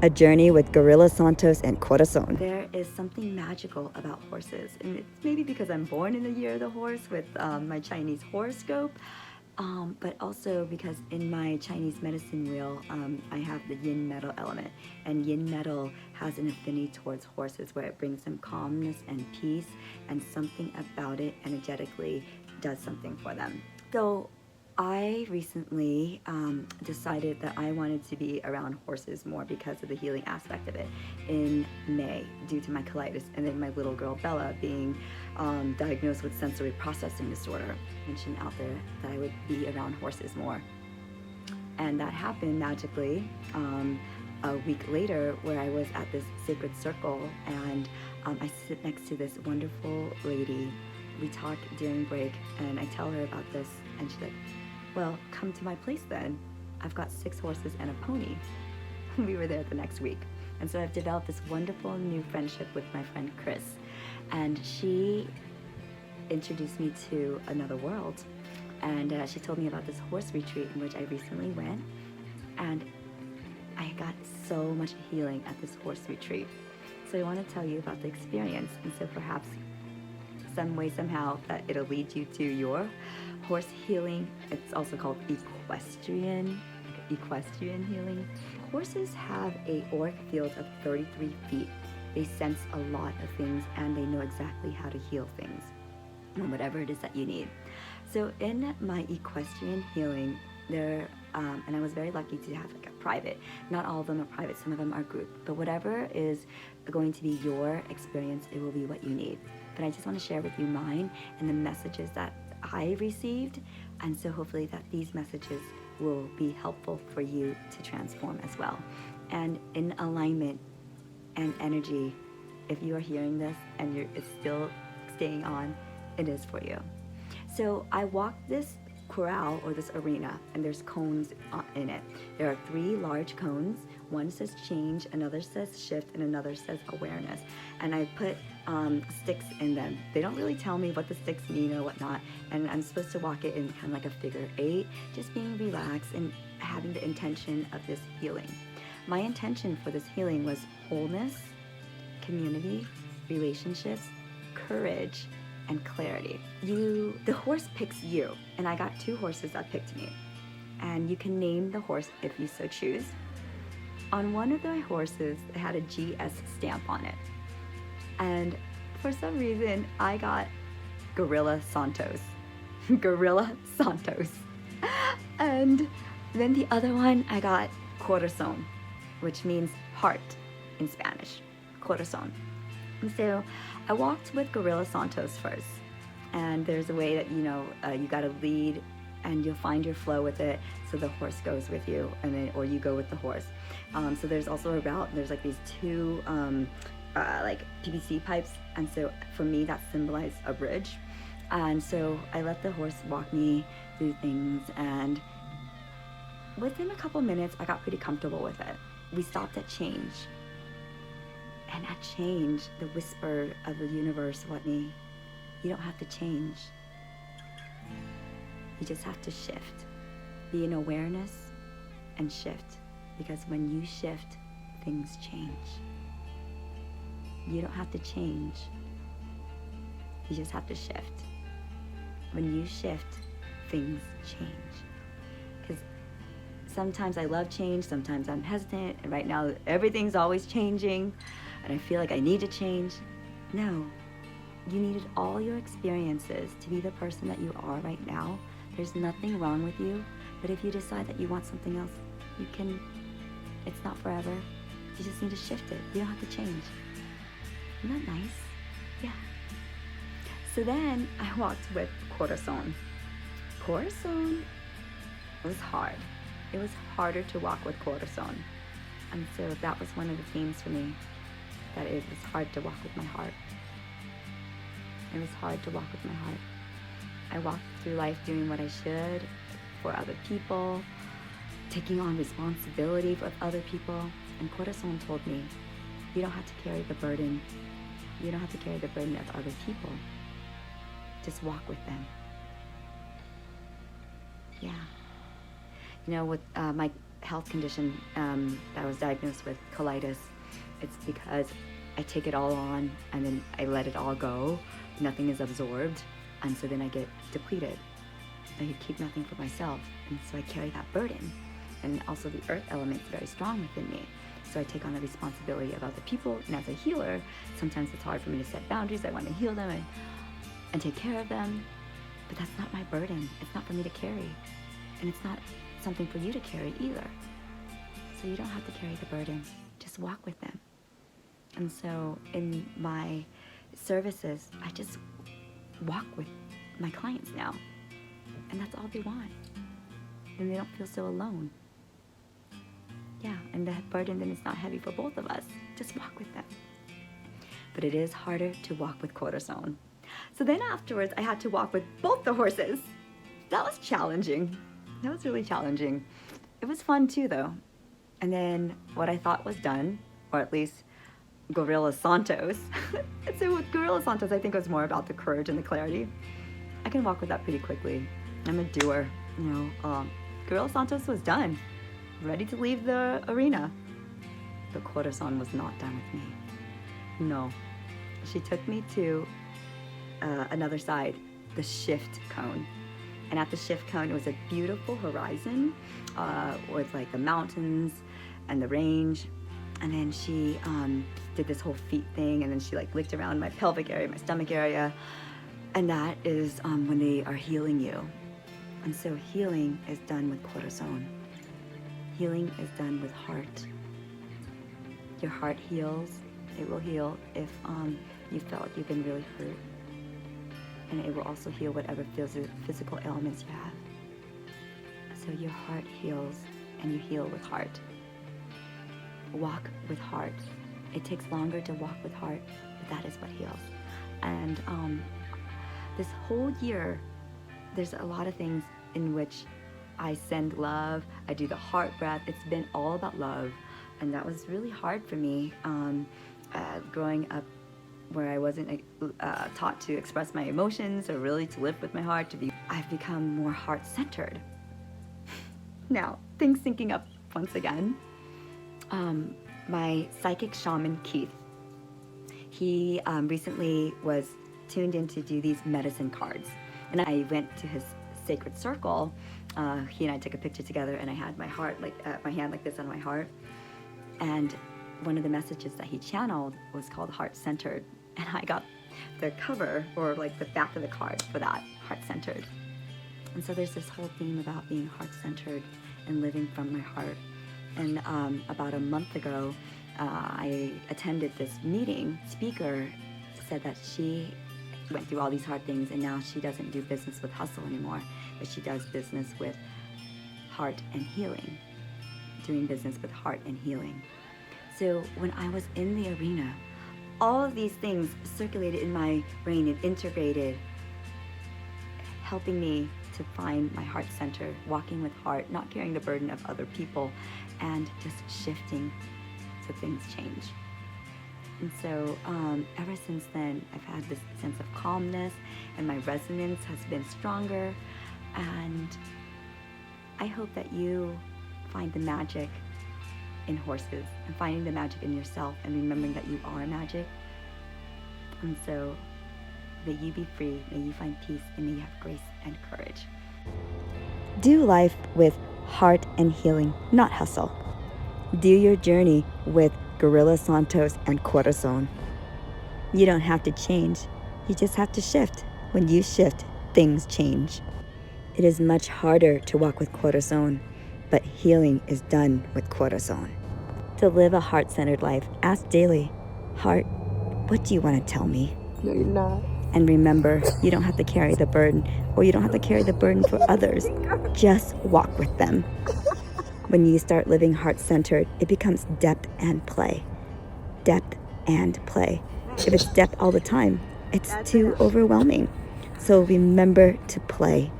A journey with Gorilla Santos and Corazon. There is something magical about horses, and it's maybe because I'm born in the year of the horse with my Chinese horoscope, but also because in my Chinese medicine wheel, I have the yin metal element, and yin metal has an affinity towards horses where it brings them calmness and peace, and something about it energetically does something for them. So I recently decided that I wanted to be around horses more because of the healing aspect of it in May due to my colitis, and then my little girl Bella being diagnosed with sensory processing disorder. I mentioned out there that I would be around horses more, and that happened magically a week later, where I was at this sacred circle, and I sit next to this wonderful lady. We talk during break, and I tell her about this, and she's like, well, come to my place then. I've got 6 horses and a pony. We were there the next week. And so I've developed this wonderful new friendship with my friend Chris. And she introduced me to another world. And she told me about this horse retreat in which I recently went. And I got so much healing at this horse retreat. So I want to tell you about the experience. And so perhaps some way, somehow, that it'll lead you to your horse healing. It's also called equestrian healing. Horses have a auric field of 33 feet. They sense a lot of things, and they know exactly how to heal things, and whatever it is that you need. So in my equestrian healing, there, and I was very lucky to have like a private. Not all of them are private, some of them are group. But whatever is going to be your experience, it will be what you need. But I just want to share with you mine and the messages that I received, and so hopefully that these messages will be helpful for you to transform as well. And in alignment and energy, if you are hearing this and it's still staying on, it is for you. So I walked this corral or this arena, and there's cones in it. There are 3 large cones. One says change, another says shift, and another says awareness. And I put sticks in them. They don't really tell me what the sticks mean or whatnot, and I'm supposed to walk it in kind of like a figure 8, just being relaxed and having the intention of this healing. My intention for this healing was wholeness, community, relationships, courage, and clarity. The horse picks you, and I got 2 horses that picked me. And you can name the horse if you so choose. On one of the horses, it had a GS stamp on it. And for some reason, I got Gorilla Santos. Gorilla Santos. And then the other one, I got Corazon, which means heart in Spanish. Corazon. And so I walked with Gorilla Santos first, and there's a way that you got to lead, and you'll find your flow with it. So the horse goes with you, and then or you go with the horse. So there's also a route. There's like these 2 like PVC pipes, and so for me that symbolized a bridge. And so I let the horse walk me through things, and within a couple minutes I got pretty comfortable with it. We stopped at change. And at change, the whisper of the universe, Whitney, you don't have to change. You just have to shift. Be in awareness and shift. Because when you shift, things change. You don't have to change. You just have to shift. When you shift, things change. Because sometimes I love change, sometimes I'm hesitant, and right now everything's always changing. And I feel like I need to change. No, you needed all your experiences to be the person that you are right now. There's nothing wrong with you, but if you decide that you want something else, you can, it's not forever. You just need to shift it. You don't have to change. Isn't that nice? Yeah. So then I walked with Corazon. Corazon was hard. It was harder to walk with Corazon. And so that was one of the themes for me. That it was hard to walk with my heart. It was hard to walk with my heart. I walked through life doing what I should for other people, taking on responsibility with other people. And Corazon told me, you don't have to carry the burden. You don't have to carry the burden of other people. Just walk with them. Yeah. With my health condition that I was diagnosed with, colitis. It's because I take it all on and then I let it all go. Nothing is absorbed, and so then I get depleted. I keep nothing for myself, and so I carry that burden. And also the earth element is very strong within me. So I take on the responsibility of other people, and as a healer, sometimes it's hard for me to set boundaries. I want to heal them and take care of them, but that's not my burden. It's not for me to carry, and it's not something for you to carry either. So you don't have to carry the burden, just walk with them. And so in my services, I just walk with my clients now, and that's all they want, and they don't feel so alone. Yeah, and that burden then is not heavy for both of us. Just walk with them. But it is harder to walk with Corazon. So then afterwards, I had to walk with both the horses. That was challenging. That was really challenging. It was fun too, though. And then what I thought was done, or at least Gorilla Santos. So with Gorilla Santos, I think it was more about the courage and the clarity. I can walk with that pretty quickly. I'm a doer, you know. Gorilla Santos was done, ready to leave the arena. But Corazon was not done with me. No. She took me to another side, the shift cone. And at the shift cone, it was a beautiful horizon with like the mountains and the range. And then she did this whole feet thing, and then she like licked around my pelvic area, my stomach area. And that is when they are healing you. And so healing is done with Corazon. Healing is done with heart. Your heart heals. It will heal if you felt you've been really hurt. And it will also heal whatever physical ailments you have. So your heart heals, and you heal with heart. Walk with heart. It takes longer to walk with heart, but that is what heals. And this whole year, there's a lot of things in which I send love. I do the heart breath. It's been all about love, and that was really hard for me growing up, where I wasn't taught to express my emotions or really to live with my heart. I've become more heart-centered. Now, things syncing up once again. My psychic shaman, Keith, he recently was tuned in to do these medicine cards. And I went to his sacred circle. He and I took a picture together, and I had my heart, my hand like this on my heart. And one of the messages that he channeled was called heart-centered. And I got the cover, or like the back of the card for that, heart-centered. And so there's this whole theme about being heart-centered and living from my heart. And about a month ago, I attended this meeting. Speaker said that she went through all these hard things, and now she doesn't do business with hustle anymore, but she does business with heart and healing, doing business with heart and healing. So when I was in the arena, all of these things circulated in my brain and integrated, helping me to find my heart center, walking with heart, not carrying the burden of other people, and just shifting so things change. And so ever since then, I've had this sense of calmness, and my resonance has been stronger. And I hope that you find the magic in horses, and finding the magic in yourself, and remembering that you are magic. And so may you be free, may you find peace, and may you have grace and courage. Do life with heart and healing, not hustle. Do your journey with Gorilla Santos and Corazon. You don't have to change, you just have to shift. When you shift, things change. It is much harder to walk with Corazon, but healing is done with Corazon. To live a heart-centered life, ask daily, heart, what do you want to tell me? No, you're not. And remember, you don't have to carry the burden, or you don't have to carry the burden for others. Just walk with them. When you start living heart-centered, it becomes depth and play. Depth and play. If it's depth all the time, it's too overwhelming. So remember to play.